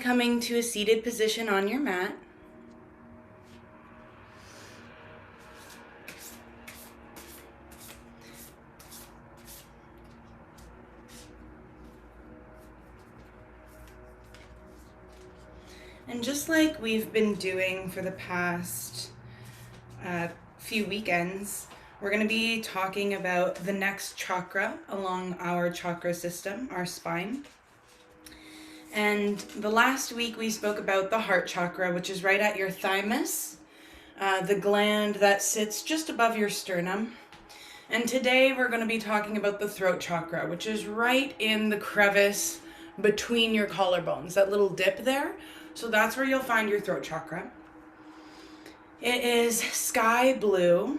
coming to a seated position on your mat. And just like we've been doing for the past few weekends, we're going to be talking about the next chakra along our chakra system, our spine. And the last week we spoke about the heart chakra, which is right at your thymus, the gland that sits just above your sternum. And today we're going to be talking about the throat chakra, which is right in the crevice between your collarbones, that little dip there. So that's where you'll find your throat chakra. It is sky blue,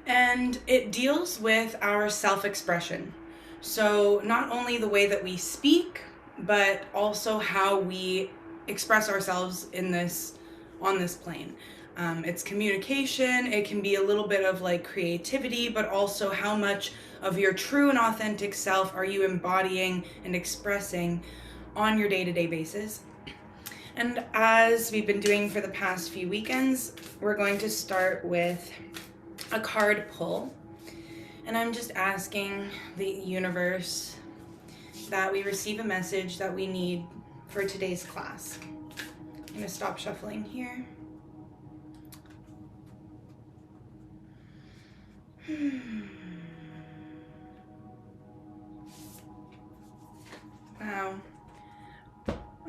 and it deals with our self-expression. So not only the way that we speak, but also how we express ourselves on this plane. It's communication. It can be a little bit of like creativity, but also how much of your true and authentic self are you embodying and expressing on your day-to-day basis. And as we've been doing for the past few weekends, we're going to start with a card pull. And I'm just asking the universe that we receive a message that we need for today's class. I'm going to stop shuffling here. Wow.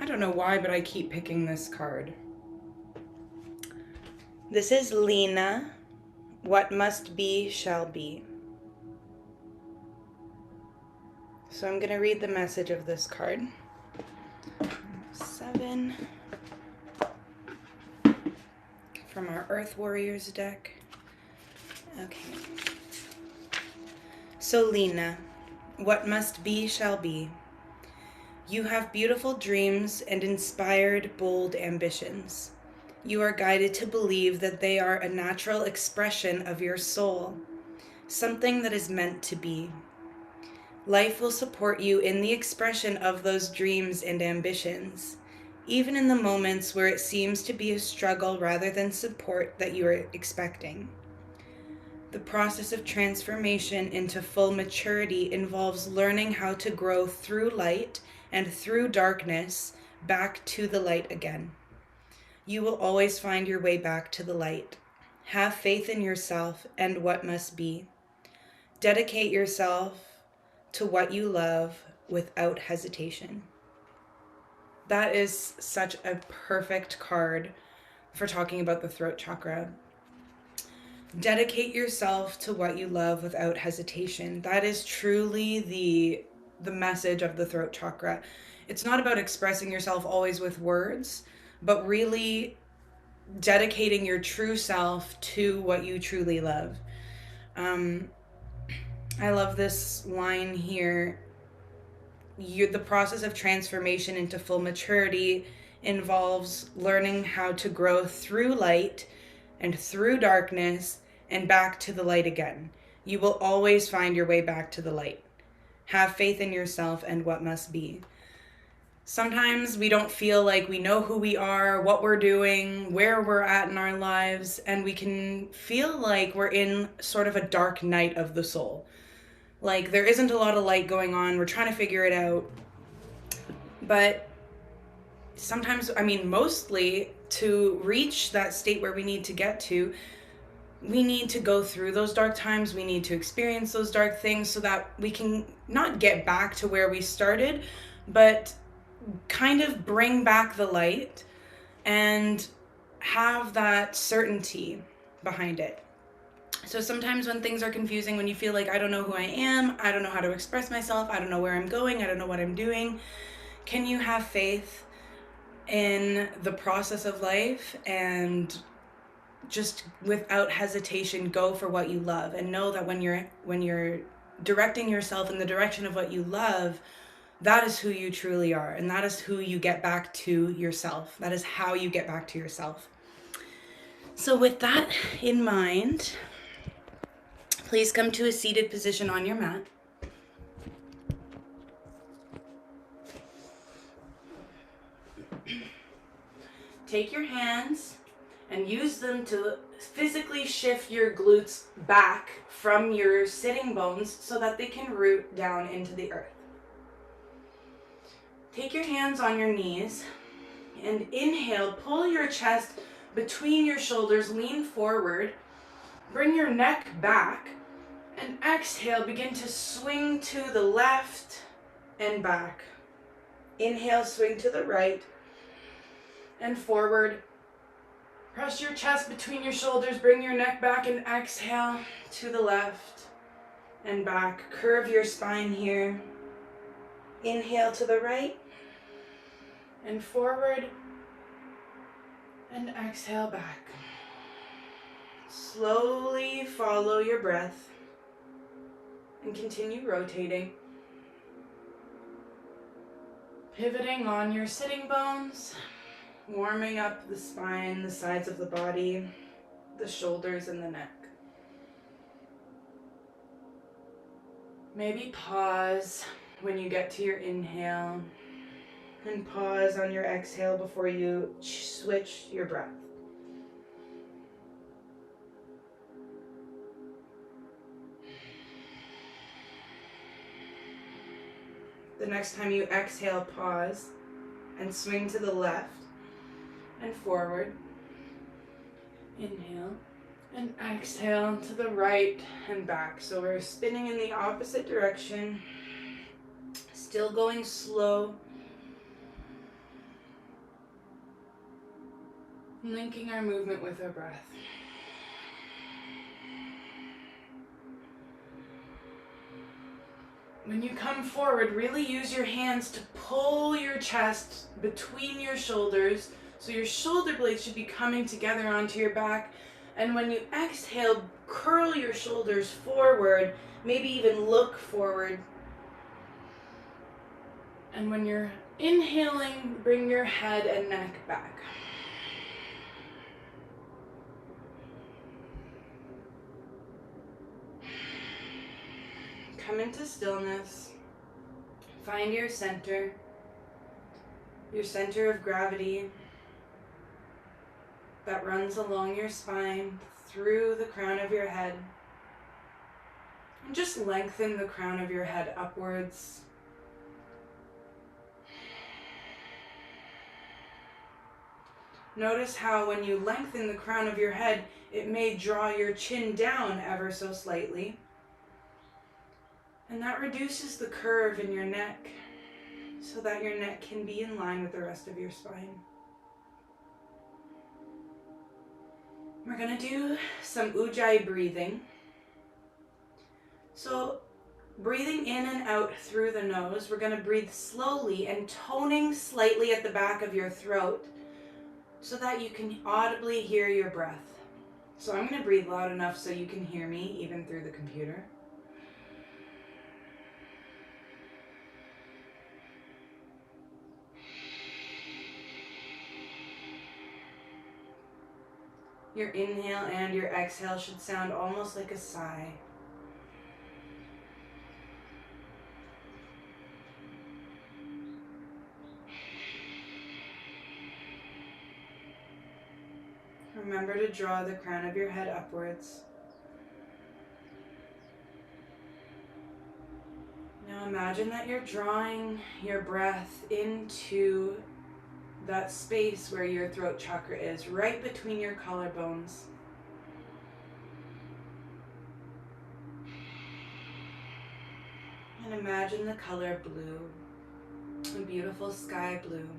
I don't know why, but I keep picking this card. This is Lena. What must be, shall be. So I'm going to read the message of this card. 7. From our Earth Warriors deck. Okay. So Lena, what must be, shall be. You have beautiful dreams and inspired, bold ambitions. You are guided to believe that they are a natural expression of your soul, something that is meant to be. Life will support you in the expression of those dreams and ambitions, even in the moments where it seems to be a struggle rather than support that you are expecting. The process of transformation into full maturity involves learning how to grow through light and through darkness back to the light again. You will always find your way back to the light. Have faith in yourself and what must be. Dedicate yourself to what you love without hesitation. That is such a perfect card for talking about the throat chakra. Dedicate yourself to what you love without hesitation. That is truly the message of the throat chakra. It's not about expressing yourself always with words, but really dedicating your true self to what you truly love. I love this line here. The process of transformation into full maturity involves learning how to grow through light and through darkness and back to the light again. You will always find your way back to the light. Have faith in yourself and what must be. Sometimes we don't feel like we know who we are, what we're doing, where we're at in our lives, and we can feel like we're in sort of a dark night of the soul. Like there isn't a lot of light going on. We're trying to figure it out. But sometimes, mostly to reach that state where we need to get to, we need to go through those dark times. We need to experience those dark things so that we can not get back to where we started, but kind of bring back the light and have that certainty behind it. So sometimes when things are confusing, when you feel like I don't know who I am, I don't know how to express myself, I don't know where I'm going, I don't know what I'm doing, can you have faith in the process of life and just without hesitation go for what you love, and know that when you're directing yourself in the direction of what you love, that is who you truly are, and that is who you get back to yourself. That is how you get back to yourself. So with that in mind, please come to a seated position on your mat. Take your hands and use them to physically shift your glutes back from your sitting bones so that they can root down into the earth. Take your hands on your knees and inhale, pull your chest between your shoulders, lean forward, bring your neck back, and exhale, begin to swing to the left and back. Inhale, swing to the right and forward. Press your chest between your shoulders, bring your neck back, and exhale to the left and back. Curve your spine here. Inhale to the right and forward, and exhale back. Slowly follow your breath and continue rotating. Pivoting on your sitting bones, warming up the spine, the sides of the body, the shoulders and the neck. Maybe pause when you get to your inhale and pause on your exhale before you switch your breath. The next time you exhale, pause and swing to the left and forward. Inhale and exhale to the right and back. So we're spinning in the opposite direction, still going slow, linking our movement with our breath. When you come forward, really use your hands to pull your chest between your shoulders, so your shoulder blades should be coming together onto your back. And when you exhale, curl your shoulders forward, maybe even look forward. And when you're inhaling, bring your head and neck back. Come into stillness. Find your center of gravity that runs along your spine, through the crown of your head. And just lengthen the crown of your head upwards. Notice how when you lengthen the crown of your head, it may draw your chin down ever so slightly. And that reduces the curve in your neck so that your neck can be in line with the rest of your spine. We're going to do some ujjayi breathing. So breathing in and out through the nose, we're going to breathe slowly and toning slightly at the back of your throat so that you can audibly hear your breath. So I'm going to breathe loud enough so you can hear me even through the computer. Your inhale and your exhale should sound almost like a sigh. Remember to draw the crown of your head upwards. Now imagine that you're drawing your breath into that space where your throat chakra is, right between your collarbones. And imagine the color blue, a beautiful sky blue.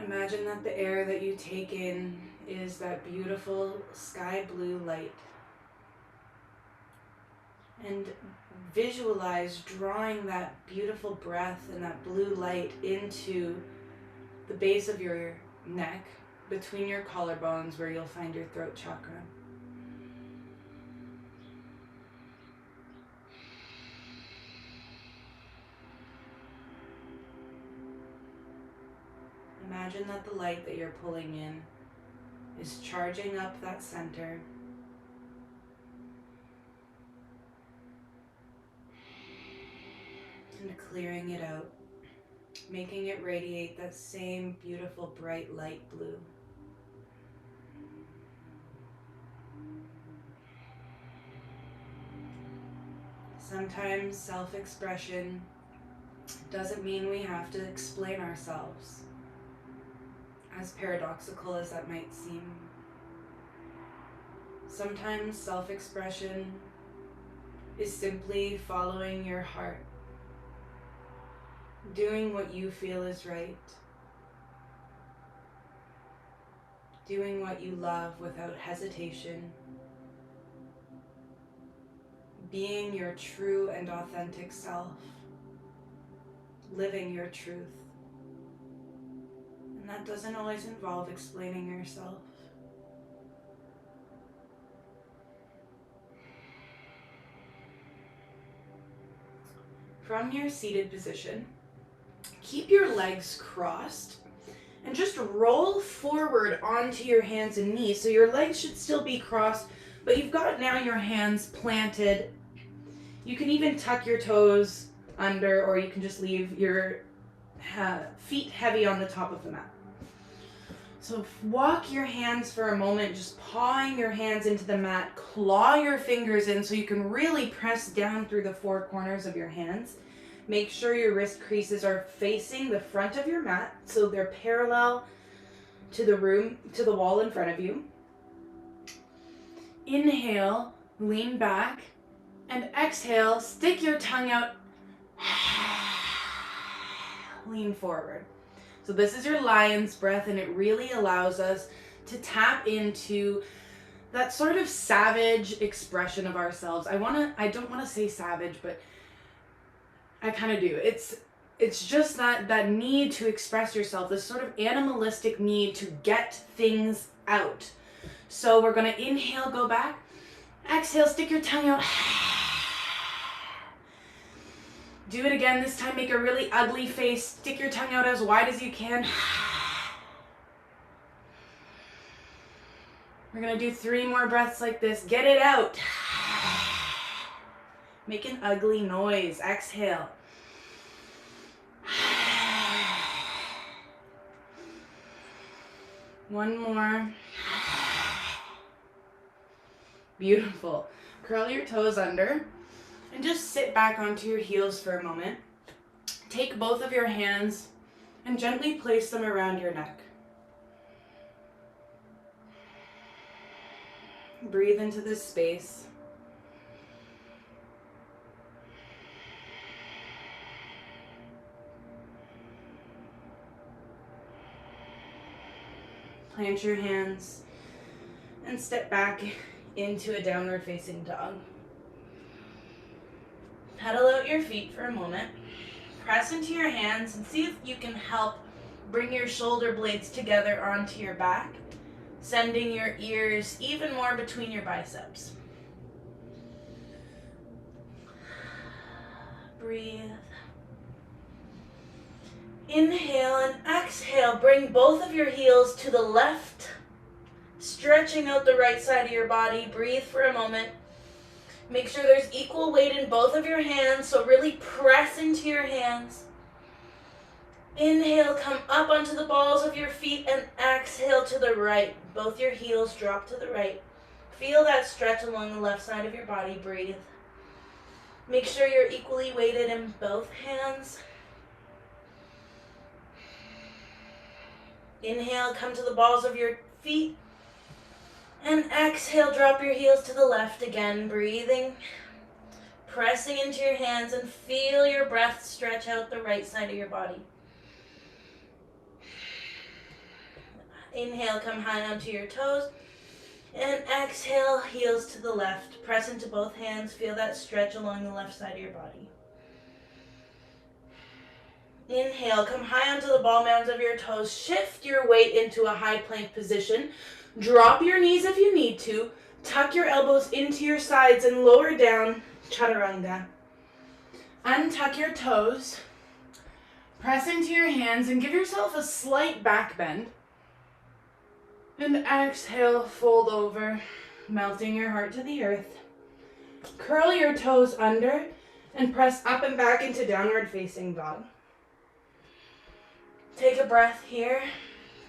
Imagine that the air that you take in is that beautiful sky blue light. And visualize drawing that beautiful breath and that blue light into the base of your neck, between your collarbones where you'll find your throat chakra. Imagine that the light that you're pulling in is charging up that center. and clearing it out, making it radiate that same beautiful bright light blue. Sometimes self-expression doesn't mean we have to explain ourselves, as paradoxical as that might seem. Sometimes self-expression is simply following your heart, doing what you feel is right, doing what you love without hesitation, being your true and authentic self, living your truth. And that doesn't always involve explaining yourself. From your seated position, keep your legs crossed and just roll forward onto your hands and knees. So your legs should still be crossed, but you've got now your hands planted. You can even tuck your toes under, or you can just leave your feet heavy on the top of the mat. So walk your hands for a moment, just pawing your hands into the mat, claw your fingers in so you can really press down through the four corners of your hands. Make sure your wrist creases are facing the front of your mat, so they're parallel to the wall in front of you. Inhale, lean back, and exhale, stick your tongue out, lean forward. So this is your lion's breath, and it really allows us to tap into that sort of savage expression of ourselves. I don't want to say savage, but I kind of do. It's just that need to express yourself, this sort of animalistic need to get things out. So we're going to inhale, go back. Exhale, stick your tongue out. Do it again. This time make a really ugly face. Stick your tongue out as wide as you can. We're going to do 3 more breaths like this. Get it out. Make an ugly noise. Exhale. One more. Beautiful. Curl your toes under and just sit back onto your heels for a moment. Take both of your hands and gently place them around your neck. Breathe into this space. Plant your hands and step back into a downward facing dog. Pedal out your feet for a moment. Press into your hands and see if you can help bring your shoulder blades together onto your back, sending your ears even more between your biceps. Breathe. Inhale and exhale. Bring both of your heels to the left, stretching out the right side of your body. Breathe for a moment. Make sure there's equal weight in both of your hands, so really press into your hands. Inhale, come up onto the balls of your feet, and exhale to the right. Both your heels drop to the right. Feel that stretch along the left side of your body. Breathe. Make sure you're equally weighted in both hands. Inhale, come to the balls of your feet. And exhale, drop your heels to the left again, breathing. Pressing into your hands and feel your breath stretch out the right side of your body. Inhale, come high onto your toes. And exhale, heels to the left. Press into both hands, feel that stretch along the left side of your body. Inhale, come high onto the ball mounds of your toes. Shift your weight into a high plank position. Drop your knees if you need to. Tuck your elbows into your sides and lower down, chaturanga. Untuck your toes. Press into your hands and give yourself a slight back bend. And exhale, fold over, melting your heart to the earth. Curl your toes under And press up and back into downward facing dog. Take a breath here.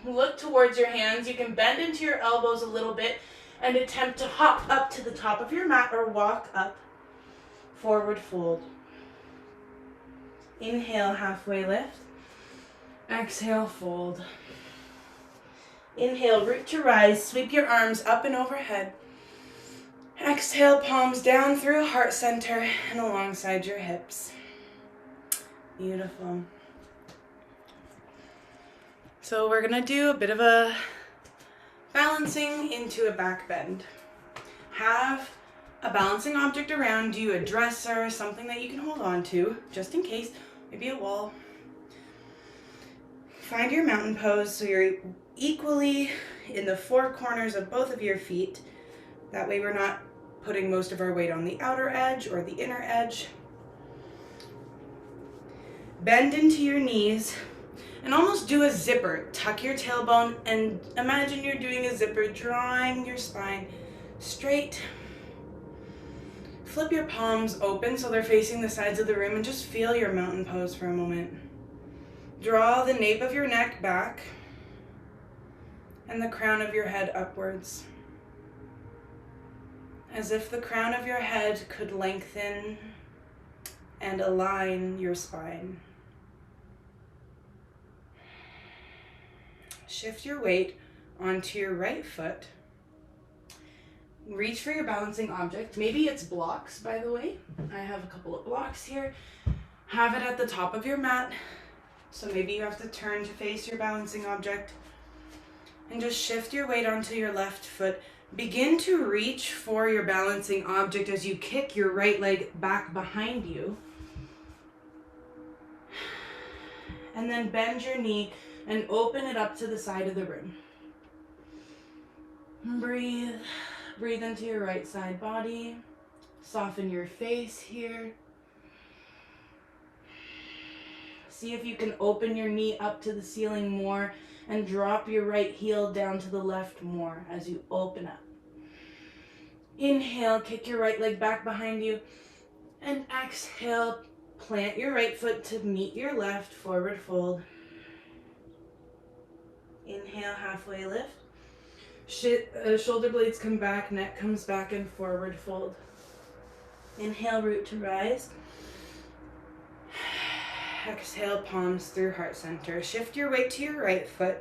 Look towards your hands. You can bend into your elbows a little bit and attempt to hop up to the top of your mat or walk up. Forward fold. Inhale, halfway lift. Exhale, fold. Inhale, root to rise. Sweep your arms up and overhead. Exhale, palms down through heart center and alongside your hips. Beautiful. So we're gonna do a bit of a balancing into a back bend. Have a balancing object around you, a dresser, something that you can hold on to, just in case, maybe a wall. Find your mountain pose so you're equally in the four corners of both of your feet. That way we're not putting most of our weight on the outer edge or the inner edge. Bend into your knees and almost do a zipper. Tuck your tailbone and imagine you're doing a zipper, drawing your spine straight. Flip your palms open so they're facing the sides of the room and just feel your mountain pose for a moment. Draw the nape of your neck back and the crown of your head upwards, as if the crown of your head could lengthen and align your spine. Shift your weight onto your right foot. Reach for your balancing object. Maybe it's blocks, by the way. I have a couple of blocks here. Have it at the top of your mat. So maybe you have to turn to face your balancing object. And just shift your weight onto your left foot. Begin to reach for your balancing object as you kick your right leg back behind you. And then bend your knee and open it up to the side of the room. Breathe. Breathe into your right side body. Soften your face here. See if you can open your knee up to the ceiling more and drop your right heel down to the left more as you open up. Inhale, kick your right leg back behind you. And exhale, plant your right foot to meet your left, forward fold. Inhale, halfway lift. Shoulder blades come back, neck comes back and forward fold. Inhale, root to rise. Exhale, palms through heart center. Shift your weight to your right foot.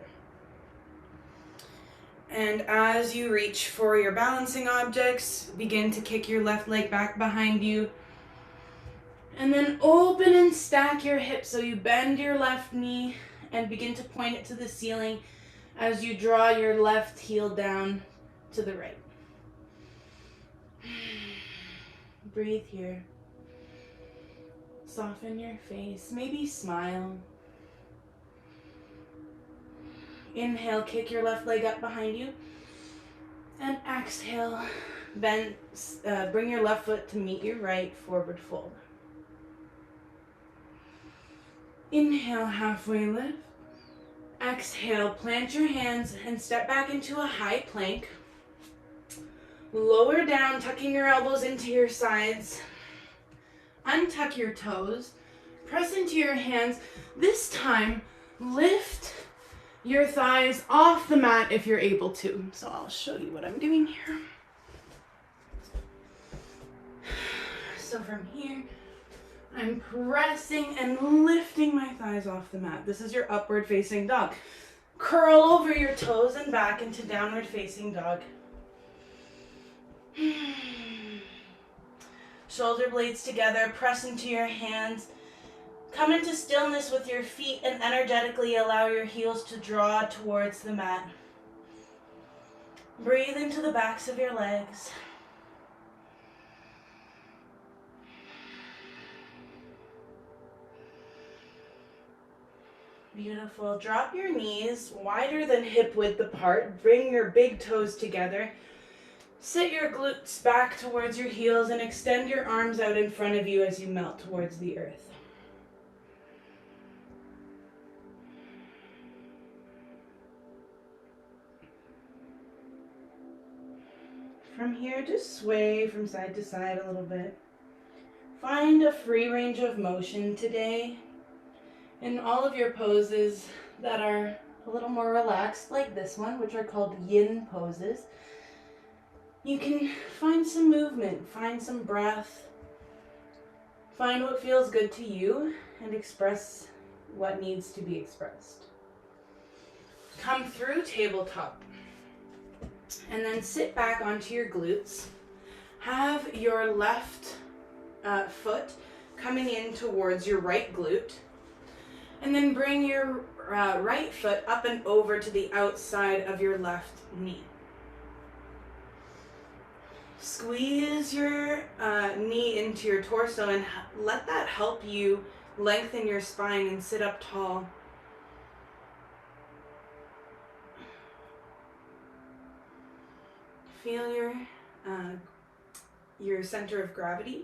And as you reach for your balancing objects, begin to kick your left leg back behind you. And then open and stack your hips so you bend your left knee and begin to point it to the ceiling as you draw your left heel down to the right. Breathe here. Soften your face, maybe smile. Inhale, kick your left leg up behind you. And exhale, bring your left foot to meet your right, forward fold. Inhale, halfway lift. Exhale, plant your hands and step back into a high plank. Lower down, tucking your elbows into your sides. Untuck your toes. Press into your hands. This time, lift your thighs off the mat if you're able to. So I'll show you what I'm doing here. So from here, I'm pressing and lifting my thighs off the mat. This is your upward facing dog. Curl over your toes and back into downward facing dog. Shoulder blades together, press into your hands. Come into stillness with your feet and energetically allow your heels to draw towards the mat. Breathe into the backs of your legs. Beautiful. Drop your knees wider than hip width apart. Bring your big toes together. Sit your glutes back towards your heels and extend your arms out in front of you as you melt towards the earth. From here, just sway from side to side a little bit. Find a free range of motion today in all of your poses that are a little more relaxed, like this one, which are called yin poses. You can find some movement, find some breath, find what feels good to you, and express what needs to be expressed. Come through tabletop, and then sit back onto your glutes. Have your left foot coming in towards your right glute, and then bring your right foot up and over to the outside of your left knee. Squeeze your knee into your torso and let that help you lengthen your spine and sit up tall. Feel your center of gravity.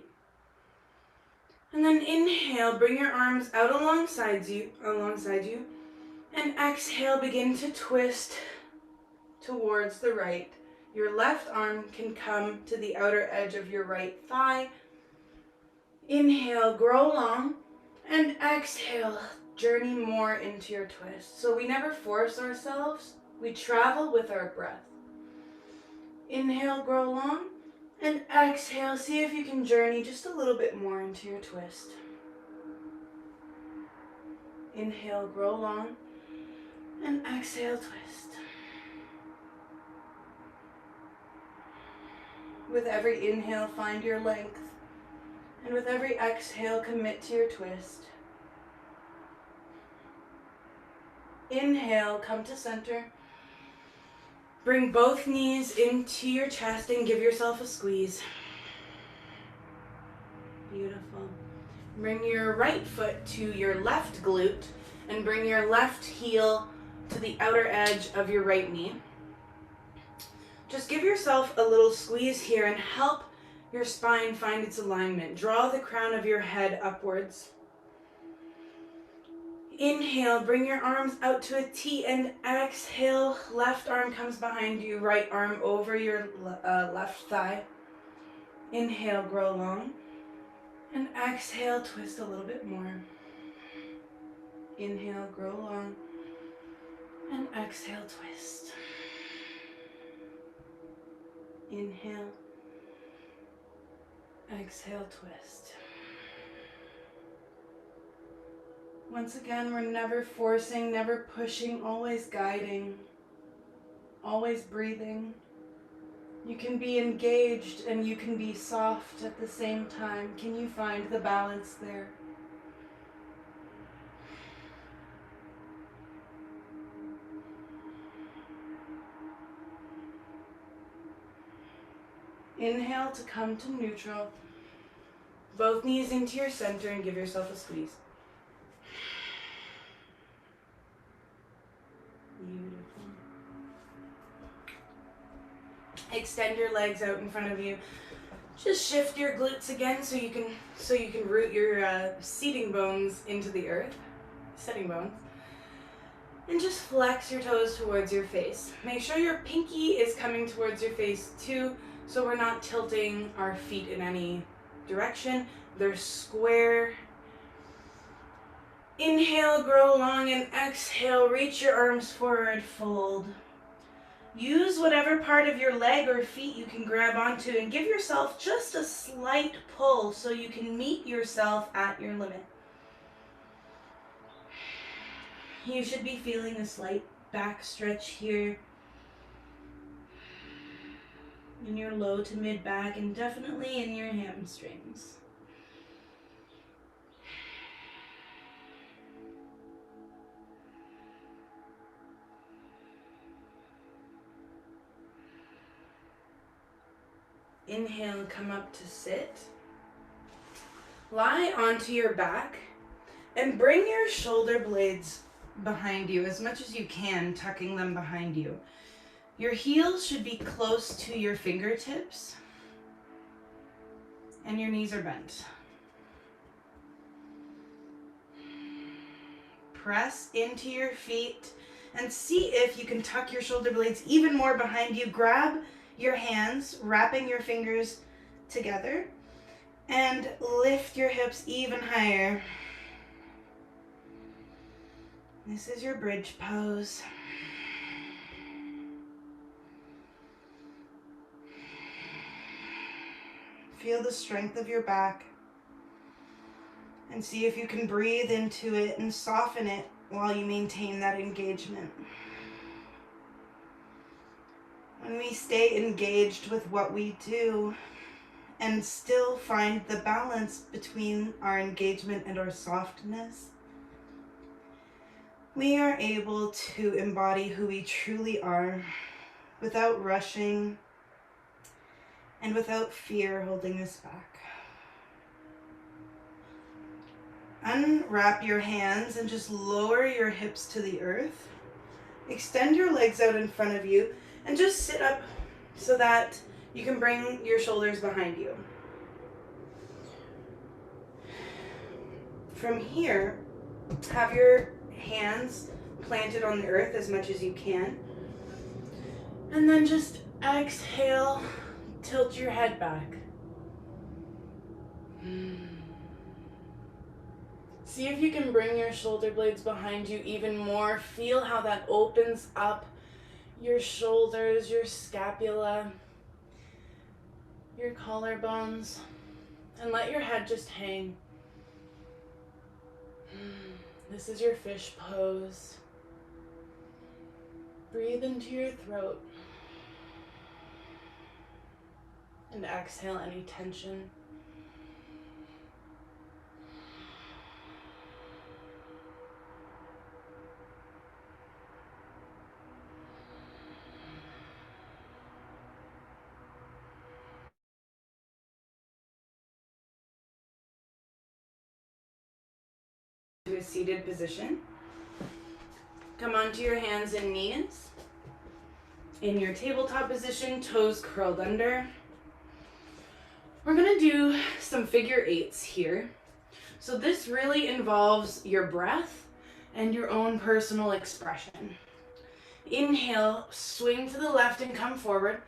And then inhale, bring your arms out alongside you, and exhale, begin to twist towards the right. Your left arm can come to the outer edge of your right thigh. Inhale, grow long, and exhale, journey more into your twist. So we never force ourselves, we travel with our breath. Inhale, grow long, and exhale, see if you can journey just a little bit more into your twist. Inhale, grow long, and exhale, twist. With every inhale, find your length, and with every exhale, commit to your twist. Inhale, come to center. Bring both knees into your chest and give yourself a squeeze. Beautiful. Bring your right foot to your left glute and bring your left heel to the outer edge of your right knee. Just give yourself a little squeeze here and help your spine find its alignment. Draw the crown of your head upwards. Inhale, bring your arms out to a T, and exhale, left arm comes behind you, right arm over your left thigh. Inhale, grow long, and exhale, twist a little bit more. Inhale, grow long, and exhale, twist. Inhale, exhale, twist. Once again, we're never forcing, never pushing, always guiding, always breathing. You can be engaged and you can be soft at the same time. Can you find the balance there? Inhale to come to neutral. Both knees into your center and give yourself a squeeze. Beautiful. Extend your legs out in front of you. Just shift your glutes again so you can root your seating bones into the earth, setting bones. And just flex your toes towards your face. Make sure your pinky is coming towards your face too, so we're not tilting our feet in any direction. They're square. Inhale, grow long, and exhale, reach your arms forward, fold. Use whatever part of your leg or feet you can grab onto and give yourself just a slight pull so you can meet yourself at your limit. You should be feeling a slight back stretch here in your low to mid back and definitely in your hamstrings. Inhale, come up to sit. Lie onto your back and bring your shoulder blades behind you as much as you can, tucking them behind you. Your heels should be close to your fingertips and your knees are bent. Press into your feet and see if you can tuck your shoulder blades even more behind you. Grab your hands, wrapping your fingers together, And lift your hips even higher. This is your bridge pose. Feel the strength of your back and see if you can breathe into it and soften it while you maintain that engagement. When we stay engaged with what we do and still find the balance between our engagement and our softness, we are able to embody who we truly are without rushing and without fear holding us back. Unwrap your hands and just lower your hips to the earth. Extend your legs out in front of you and just sit up so that you can bring your shoulders behind you. From here, have your hands planted on the earth as much as you can. And then just exhale, tilt your head back. See if you can bring your shoulder blades behind you even more. Feel how that opens up your shoulders, your scapula, your collarbones, and let your head just hang. This is your fish pose. Breathe into your throat and exhale any tension. To a seated position. Come onto your hands and knees. In your tabletop position, toes curled under. We're gonna do some figure eights here. So this really involves your breath and your own personal expression. Inhale, swing to the left and come forward.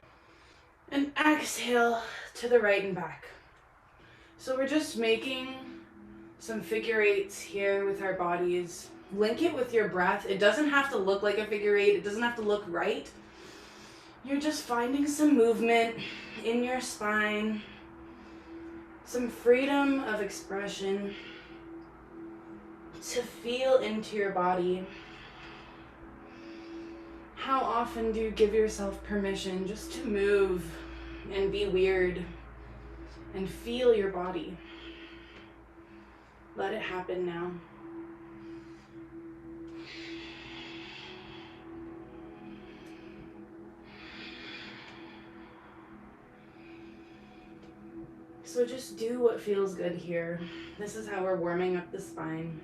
And exhale to the right and back. So we're just making some figure eights here with our bodies. Link it with your breath. It doesn't have to look like a figure eight. It doesn't have to look right. You're just finding some movement in your spine, some freedom of expression to feel into your body. How often do you give yourself permission just to move and be weird and feel your body? Let it happen now. So just do what feels good here. This is how we're warming up the spine.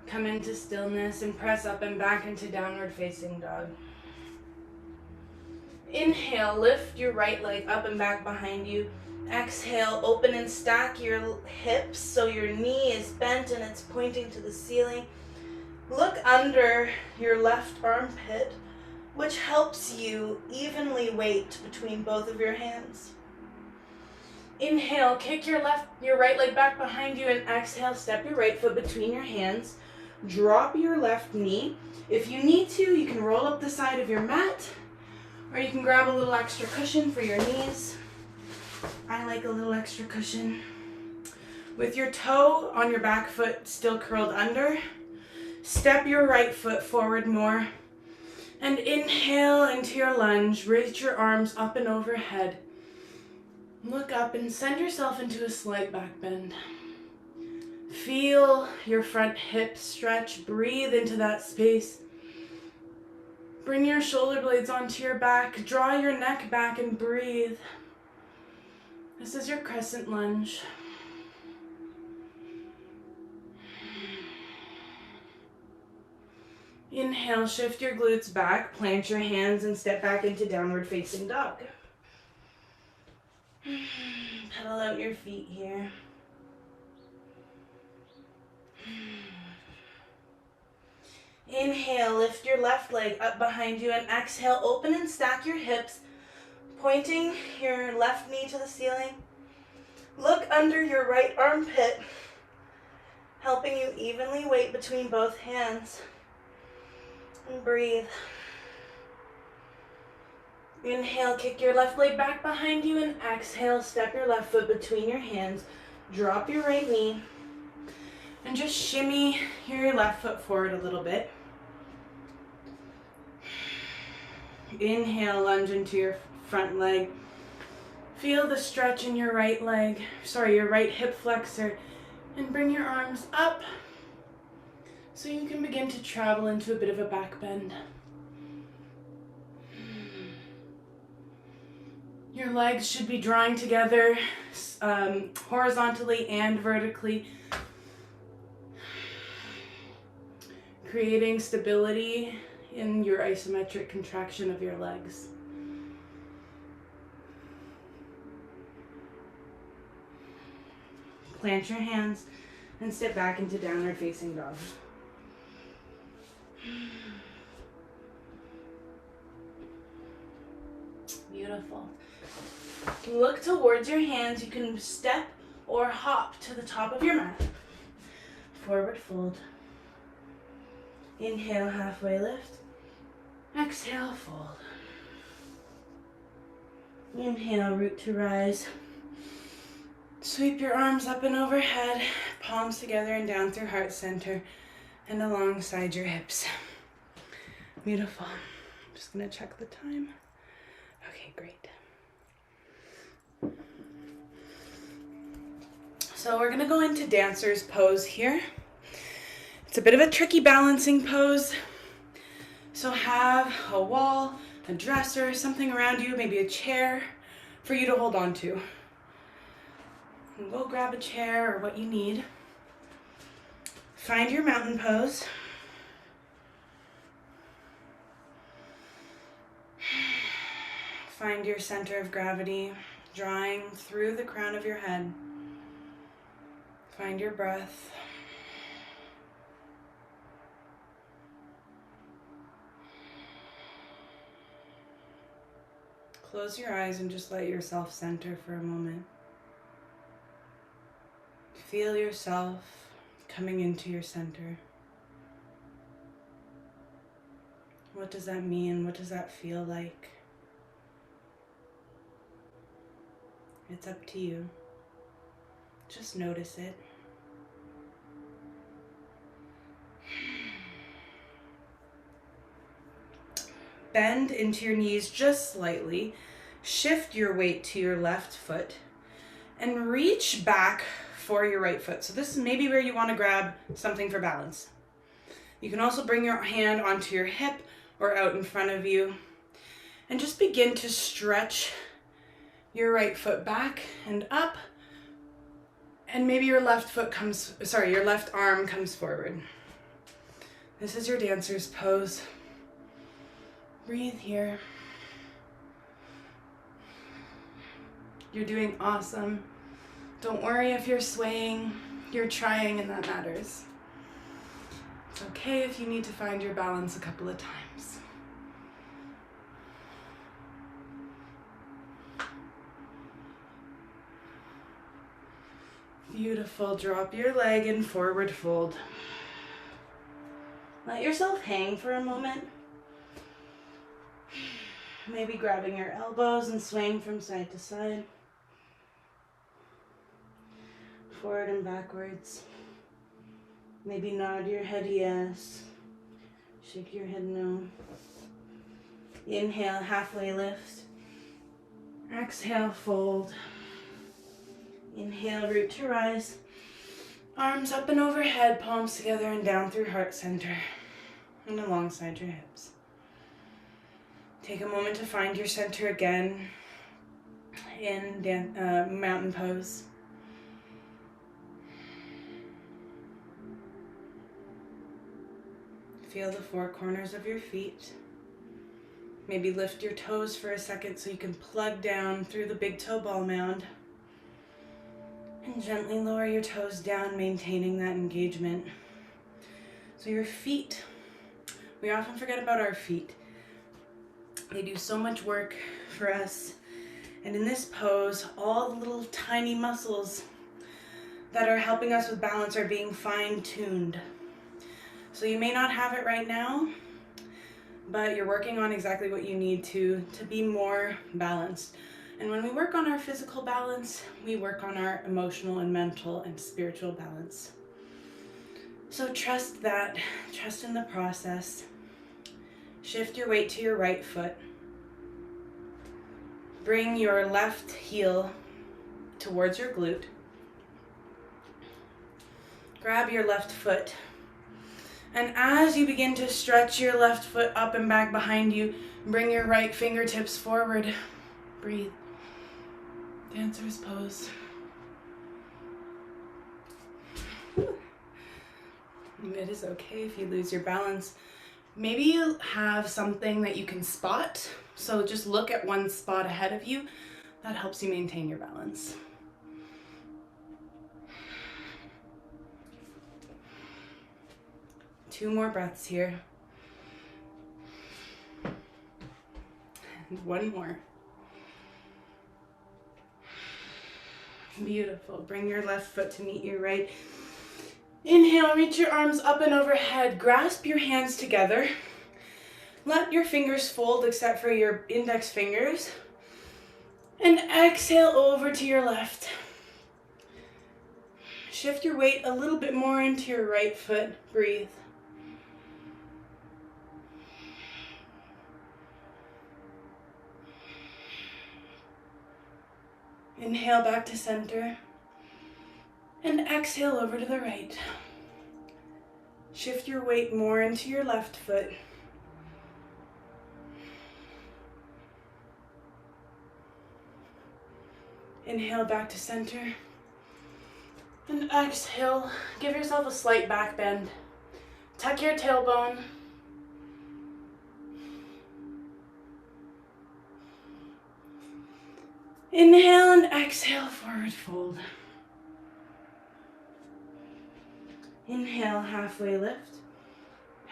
Come into stillness and press up and back into downward facing dog. Inhale, lift your right leg up and back behind you. Exhale, open and stack your hips so your knee is bent and it's pointing to the ceiling. Look under your left armpit, which helps you evenly weight between both of your hands. Inhale, kick your right leg back behind you, and exhale, step your right foot between your hands. Drop your left knee. If you need to, you can roll up the side of your mat, or you can grab a little extra cushion for your knees. I like a little extra cushion. With your toe on your back foot still curled under, step your right foot forward more. And inhale into your lunge. Reach your arms up and overhead. Look up and send yourself into a slight back bend. Feel your front hip stretch. Breathe into that space. Bring your shoulder blades onto your back. Draw your neck back and breathe. This is your crescent lunge. Inhale, shift your glutes back, plant your hands and step back into downward facing dog. Pedal out your feet here. Inhale, lift your left leg up behind you, and exhale, open and stack your hips, pointing your left knee to the ceiling. Look under your right armpit, helping you evenly weight between both hands. And breathe. Inhale, kick your left leg back behind you, and exhale, step your left foot between your hands. Drop your right knee, and just shimmy your left foot forward a little bit. Inhale, lunge into your front leg. Feel the stretch in your right leg, your right hip flexor, and bring your arms up so you can begin to travel into a bit of a back bend. Your legs should be drawing together horizontally and vertically, creating stability in your isometric contraction of your legs. Plant your hands and step back into downward facing dog. Beautiful. Look towards your hands. You can step or hop to the top of your mat. Forward fold. Inhale, halfway lift. Exhale, fold. Inhale, root to rise. Sweep your arms up and overhead, palms together and down through heart center and alongside your hips. Beautiful. I'm just gonna check the time. Okay, great. So we're gonna go into dancer's pose here. It's a bit of a tricky balancing pose. So have a wall, a dresser, something around you, maybe a chair for you to hold on to. And go grab a chair or what you need. Find your mountain pose. Find your center of gravity, drawing through the crown of your head. Find your breath. Close your eyes and just let yourself center for a moment. Feel yourself coming into your center. What does that mean? What does that feel like? It's up to you. Just notice it. Bend into your knees just slightly. Shift your weight to your left foot and reach back for your right foot. So this is maybe where you want to grab something for balance. You can also bring your hand onto your hip or out in front of you and just begin to stretch your right foot back and up, and maybe your left arm comes forward. This is your dancer's pose. Breathe here. You're doing awesome. Don't worry if you're swaying. You're trying, and that matters. It's okay if you need to find your balance a couple of times. Beautiful. Drop your leg and forward fold. Let yourself hang for a moment. Maybe grabbing your elbows and swaying from side to side. Forward and backwards. Maybe nod your head yes. Shake your head no. Inhale, halfway lift. Exhale, fold. Inhale, root to rise. Arms up and overhead, palms together and down through heart center and alongside your hips. Take a moment to find your center again in mountain pose. Feel the four corners of your feet. Maybe lift your toes for a second so you can plug down through the big toe ball mound. And gently lower your toes down, maintaining that engagement. So your feet We often forget about our feet. They do so much work for us. And in this pose, all the little tiny muscles that are helping us with balance are being fine-tuned. So you may not have it right now, but you're working on exactly what you need to be more balanced. And when we work on our physical balance, we work on our emotional and mental and spiritual balance. So trust that, trust in the process. Shift your weight to your right foot. Bring your left heel towards your glute. Grab your left foot. And as you begin to stretch your left foot up and back behind you, bring your right fingertips forward. Breathe. Dancer's pose. It is okay if you lose your balance. Maybe you have something that you can spot. So just look at one spot ahead of you. That helps you maintain your balance. Two more breaths here. And one more. Beautiful. Bring your left foot to meet your right. Inhale, reach your arms up and overhead. Grasp your hands together. Let your fingers fold except for your index fingers. And exhale over to your left. Shift your weight a little bit more into your right foot. Breathe. Inhale back to center. And exhale over to the right. Shift your weight more into your left foot. Inhale back to center. And exhale. Give yourself a slight back bend. Tuck your tailbone. Inhale and exhale, forward fold. Inhale, halfway lift.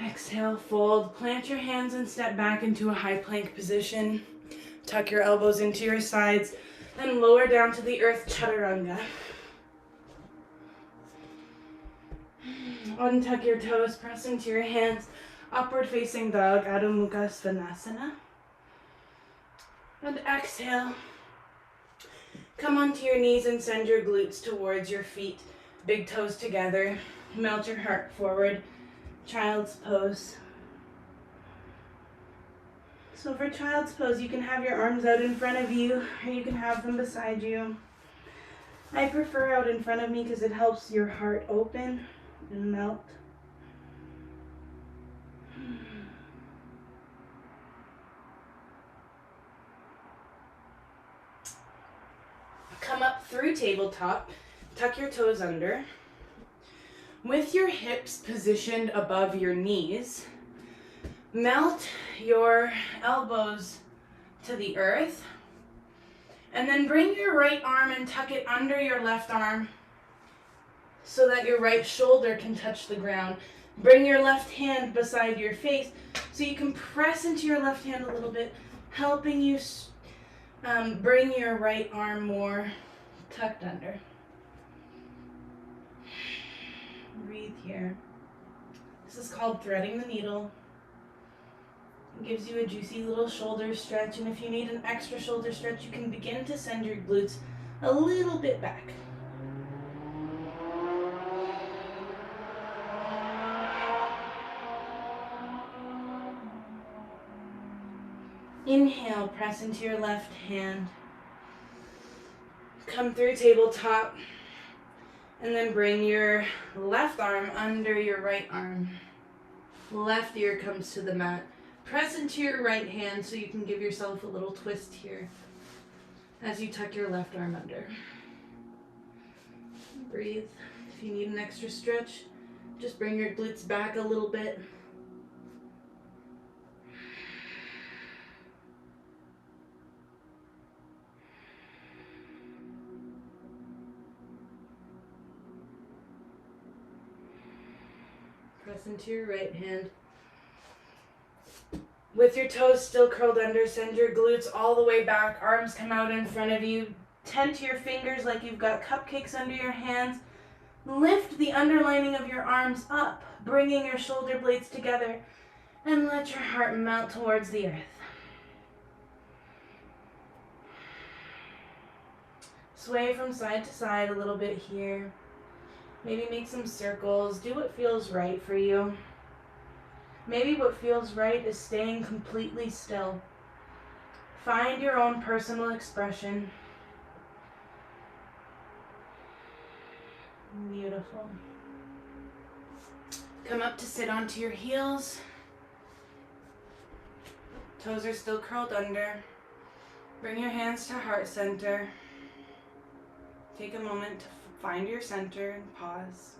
Exhale, fold. Plant your hands and step back into a high plank position. Tuck your elbows into your sides and lower down to the earth, chaturanga. Untuck your toes, press into your hands. Upward facing dog, Adho Mukha Svanasana. And exhale. Come onto your knees and send your glutes towards your feet. Big toes together. Melt your heart forward. Child's pose. So for child's pose, you can have your arms out in front of you, or you can have them beside you. I prefer out in front of me because it helps your heart open and melt. Come up through tabletop, tuck your toes under. With your hips positioned above your knees, melt your elbows to the earth, and then bring your right arm and tuck it under your left arm so that your right shoulder can touch the ground. Bring your left hand beside your face so you can press into your left hand a little bit, helping you bring your right arm more tucked under. Breathe here. This is called threading the needle. It gives you a juicy little shoulder stretch, and if you need an extra shoulder stretch, you can begin to send your glutes a little bit back. Inhale, press into your left hand. Come through tabletop. And then bring your left arm under your right arm. Left ear comes to the mat. Press into your right hand so you can give yourself a little twist here as you tuck your left arm under. Breathe. If you need an extra stretch, just bring your glutes back a little bit. Press into your right hand. With your toes still curled under, send your glutes all the way back. Arms come out in front of you. Tend to your fingers like you've got cupcakes under your hands. Lift the underlining of your arms up, bringing your shoulder blades together, and let your heart melt towards the earth. Sway from side to side a little bit here. Maybe make some circles. Do what feels right for you. Maybe what feels right is staying completely still. Find your own personal expression. Beautiful. Come up to sit onto your heels. Toes are still curled under. Bring your hands to heart center. Take a moment to find your center and pause.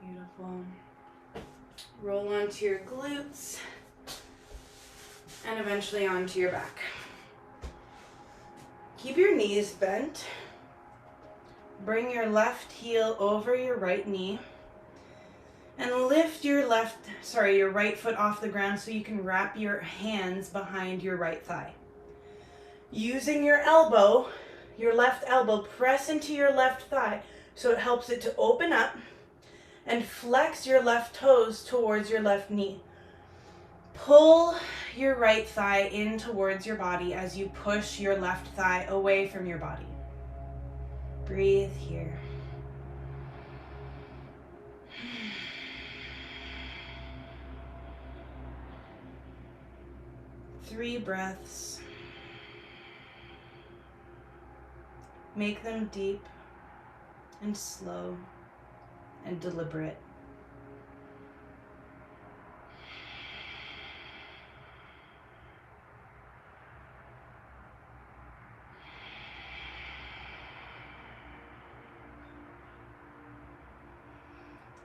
Beautiful. Roll onto your glutes and eventually onto your back. Keep your knees bent. Bring your left heel over your right knee and lift your right foot off the ground so you can wrap your hands behind your right thigh. Using your elbow, your left elbow, press into your left thigh so it helps it to open up, and flex your left toes towards your left knee. Pull your right thigh in towards your body as you push your left thigh away from your body. Breathe here. 3 breaths. Make them deep and slow and deliberate.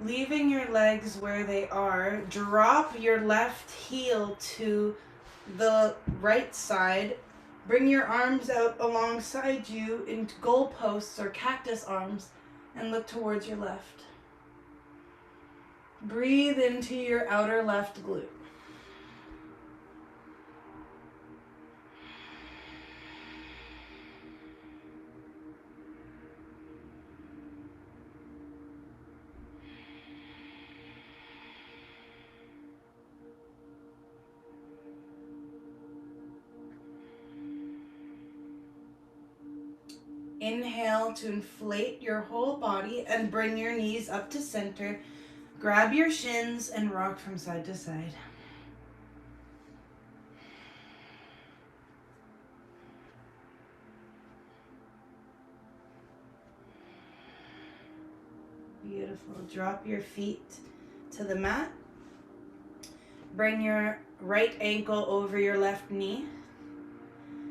Leaving your legs where they are, drop your left heel to the right side. Bring your arms out alongside you into goalposts or cactus arms and look towards your left. Breathe into your outer left glute. Inhale to inflate your whole body and bring your knees up to center. Grab your shins and rock from side to side. Beautiful. Drop your feet to the mat. Bring your right ankle over your left knee.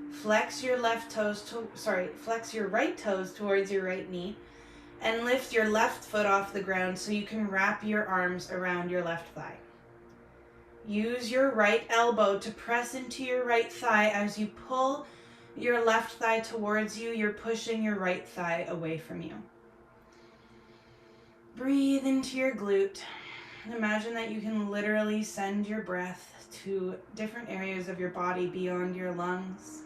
Flex your right toes towards your right knee and lift your left foot off the ground so you can wrap your arms around your left thigh. Use your right elbow to press into your right thigh. As you pull your left thigh towards you, you're pushing your right thigh away from you. Breathe into your glute. Imagine that you can literally send your breath to different areas of your body beyond your lungs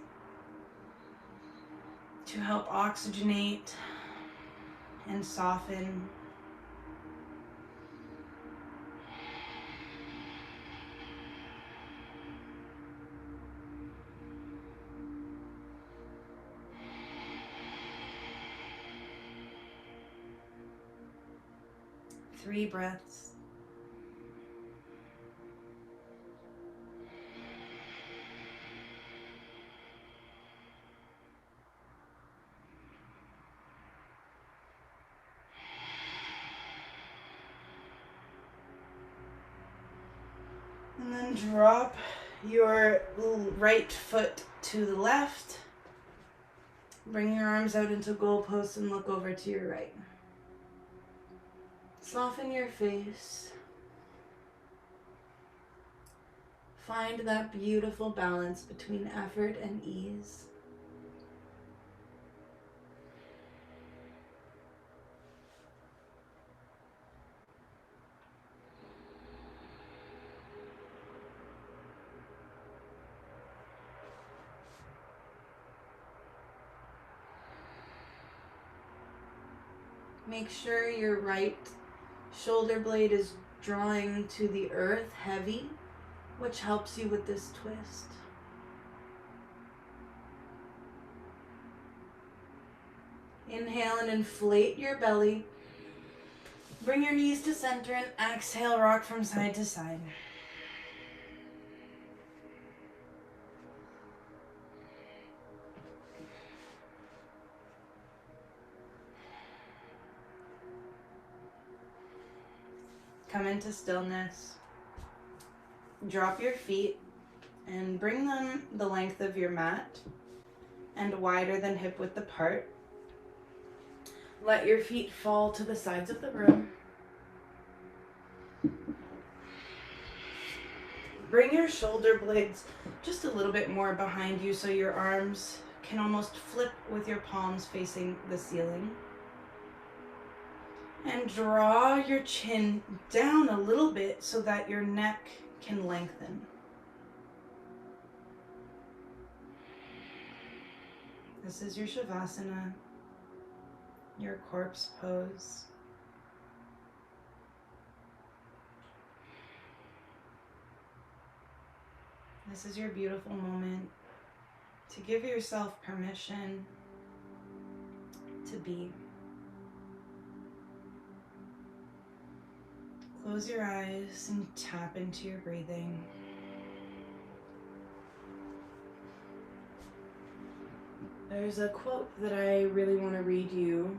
to help oxygenate and soften. Three breaths. And then drop your right foot to the left. Bring your arms out into goalposts and look over to your right. Soften your face. Find that beautiful balance between effort and ease. Make sure your right shoulder blade is drawing to the earth heavy, which helps you with this twist. Inhale and inflate your belly. Bring your knees to center and exhale, rock from side to side. Come into stillness. Drop your feet and bring them the length of your mat and wider than hip width apart. Let your feet fall to the sides of the room. Bring your shoulder blades just a little bit more behind you so your arms can almost flip with your palms facing the ceiling. And draw your chin down a little bit so that your neck can lengthen. This is your Shavasana, your corpse pose. This is your beautiful moment to give yourself permission to be. Close your eyes and tap into your breathing. There's a quote that I really want to read you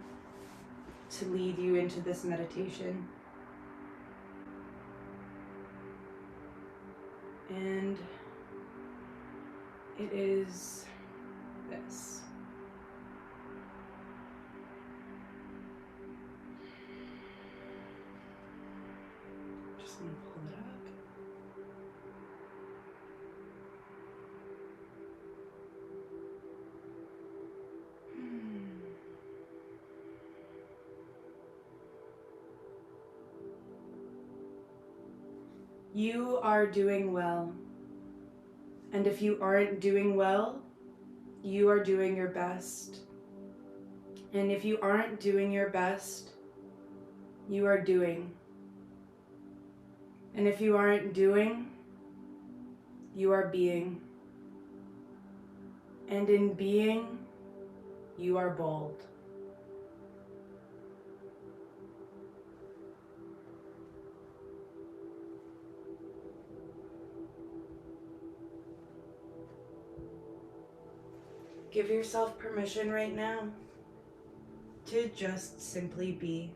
to lead you into this meditation. And it is this. Just going to pull it up. You are doing well. And if you aren't doing well, you are doing your best. And if you aren't doing your best, you are doing. And if you aren't doing, you are being. And in being, you are bold. Give yourself permission right now to just simply be.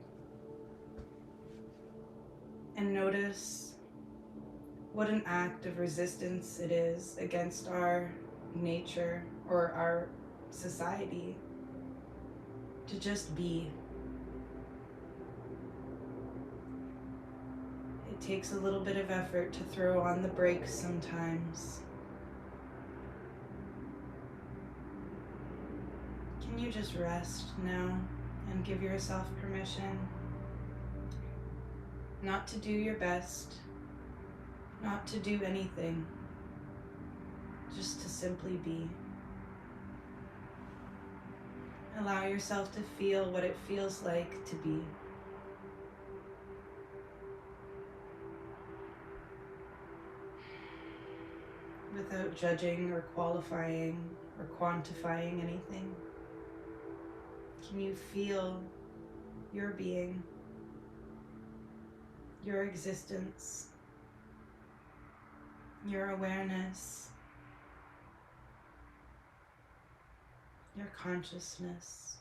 And notice what an act of resistance it is against our nature or our society to just be. It takes a little bit of effort to throw on the brakes sometimes. Can you just rest now and give yourself permission not to do your best, not to do anything, just to simply be. Allow yourself to feel what it feels like to be. Without judging or qualifying or quantifying anything. Can you feel your being, your existence, your awareness, your consciousness?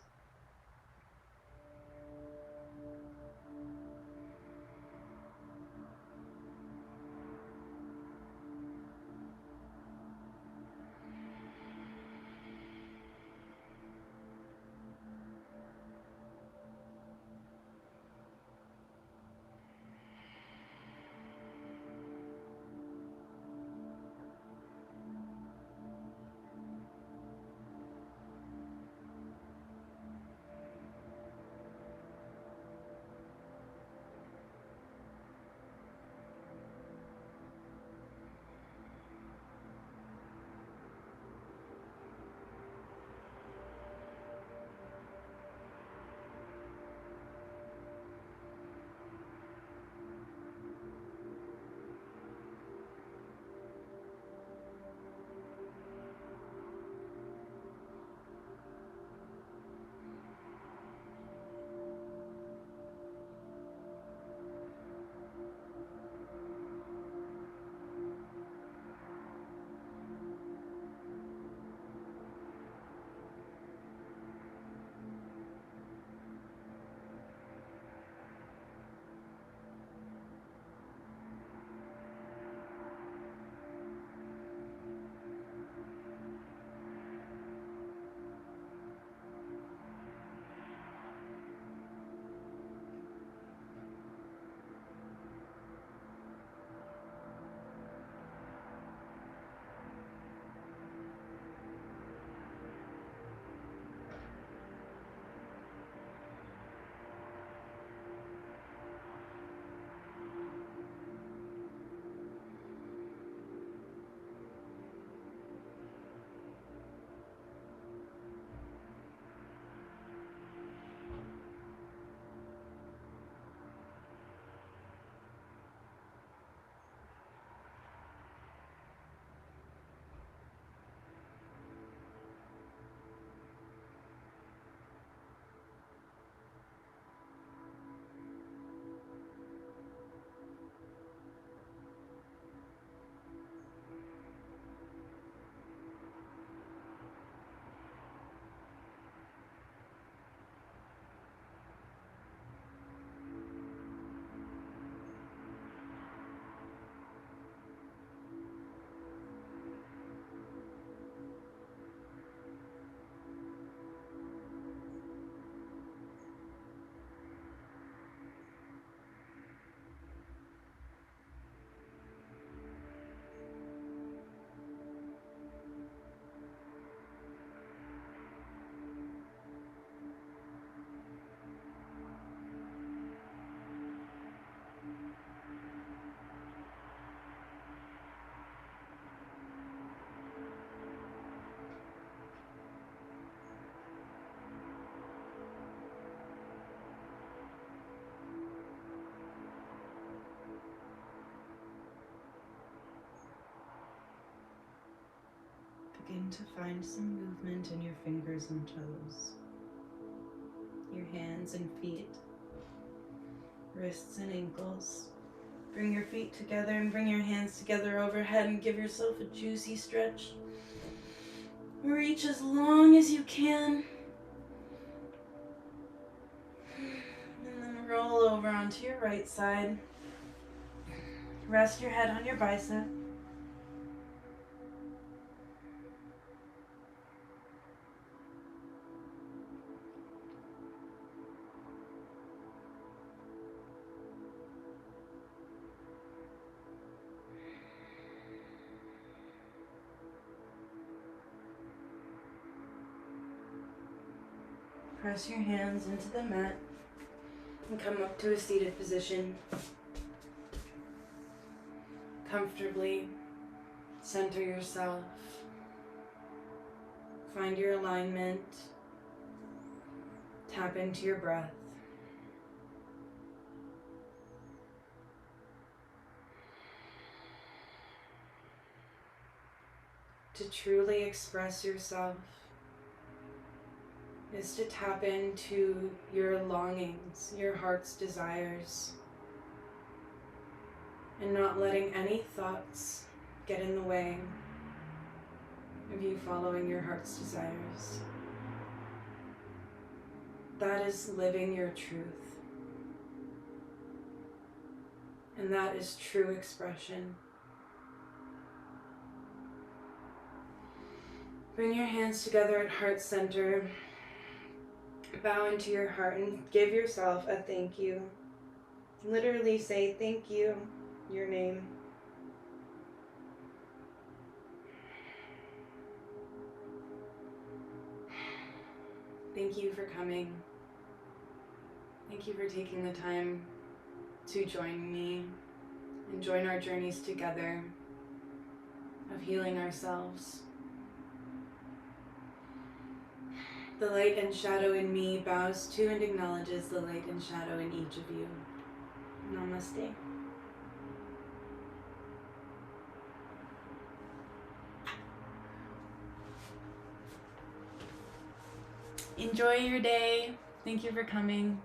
beginning to find some movement in your fingers and toes, your hands and feet, wrists and ankles. Bring your feet together and bring your hands together overhead and give yourself a juicy stretch. Reach as long as you can. And then roll over onto your right side. Rest your head on your bicep. Press your hands into the mat and come up to a seated position. Comfortably center yourself. Find your alignment. Tap into your breath. To truly express yourself is to tap into your longings, your heart's desires, and not letting any thoughts get in the way of you following your heart's desires. That is living your truth. And that is true expression. Bring your hands together at heart center. Bow into your heart and give yourself a thank you. Literally say thank you, your name. Thank you for coming. Thank you for taking the time to join me and join our journeys together of healing ourselves. The light and shadow in me bows to and acknowledges the light and shadow in each of you. Namaste. Enjoy your day. Thank you for coming.